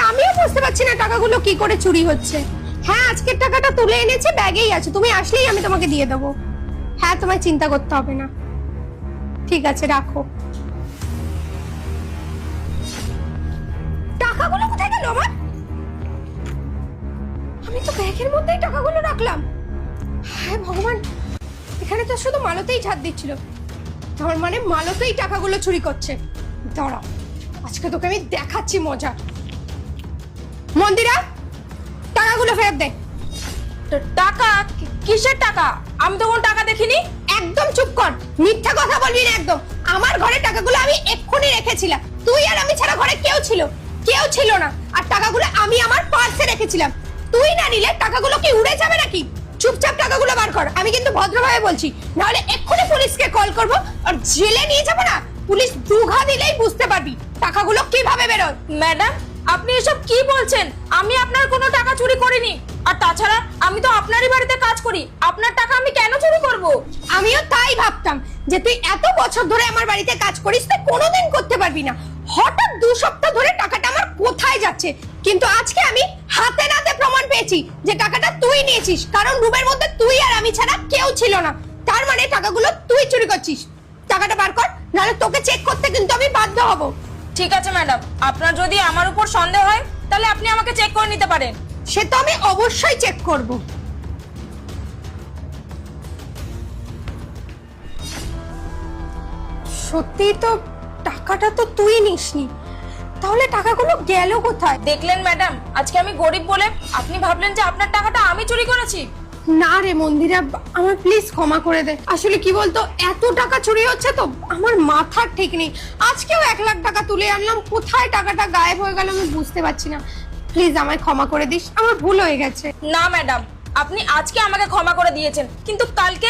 আমিও বুঝতে পারছি না টাকাগুলো কি করে চুরি হচ্ছে। হ্যাঁ, আজকের টাকাটা তুলে এনেছে, ব্যাগেই আছে, তুমি আসলেই আমি তোমাকে দিয়ে দেবো। হ্যাঁ, তোমায় চিন্তা করতে হবে না। ঠিক আছে, রাখো। টাকাগুলো কোথায় গেল আমার? আমি তো ব্যাগের মধ্যেই টাকাগুলো রাখলাম। হ্যাঁ ভগবান, এখানে তো শুধু মালতেই ঝাড় দিচ্ছিল, তার মানে মালতেই টাকাগুলো চুরি করছে। দাঁড়া, আজকে তোকে আমি দেখাচ্ছি মজা। মন্দিরা, টাকাগুলো ফেরত দে। টাকা? কিসের টাকা? আমি তো কোনো টাকা দেখিনি। একদম চুপ কর, মিথ্যা কথা বলবি না একদম। আমার ঘরে টাকাগুলো আমি এক্ষুনি রেখেছিলাম, তুই আর আমি ছাড়া ঘরে কেউ ছিল না। আর টাকাগুলো আমি আমার পার্সে রেখেছিলাম, তুই না নিলে টাকাগুলো কি উড়ে যাবে নাকি? চুপচাপ টাকাগুলো বার কর, আমি কিন্তু ভদ্রভাবে বলছি, নাহলে এক্ষুনি পুলিশকে কল করব আর জেলে নিয়ে যাবো না। পুলিশ দুঘা দিলেই বুঝতে পারবি টাকাগুলো কিভাবে বেরোয়। ম্যাডাম, আপনি এসব কি বলছেন? আমি আপনার কোনো টাকা চুরি করিনি। আর তাছাড়া আমি তো আপনারই বাড়িতে কাজ করি, আপনার টাকা আমি কেন চুরি করব? আমিও তাই ভাবতাম যে তুই এত বছর ধরে আমার বাড়িতে কাজ করিস, তুই কোনোদিন করতে পারবি না। হঠাৎ 2 সপ্তাহ ধরে টাকাটা আমার কোথায় যাচ্ছে, কিন্তু আজকে আমি হাতে নাতে প্রমাণ পেয়েছি যে টাকাটা তুই নিয়েছিস, কারণ রুমের মধ্যে তুই আর আমি ছাড়া কেউ ছিল না। তার মানে টাকাগুলো তুই চুরি করছিস। টাকাটা বার কর, নাহলে তোকে চেক করতে কিন্তু আমি বাধ্য হব। ঠিক আছে ম্যাডাম, আপনার যদি আমার উপর সন্দেহ হয় তাহলে আপনি আমাকে চেক করে নিতে পারেন। সে তো আমি অবশ্যই চেক করব। সত্যি তো টাকাটা তো তুই নিসনি, তাহলে টাকাগুলো গেল কোথায়? দেখলেন ম্যাডাম, আজকে আমি গরিব বলে আপনি ভাবলেন যে আপনার টাকাটা আমি চুরি করেছি। না রে মন্দিরা, আমার প্লিজ ক্ষমা করে দে। আসলে কি বলতো, এত টাকা চুরি হচ্ছে তো আমার মাথার ঠিক নেই। আজকেও 1 লাখ টাকা তুলে আনলাম, কোথায় টাকাটা গায়েব হয়ে গেল আমি বুঝতে পারছি না। প্লিজ আমায় ক্ষমা করে দিস, আমার ভুল হয়ে গেছে। না ম্যাডাম, আপনি আজকে আমাকে ক্ষমা করে দিয়েছেন, কিন্তু কালকে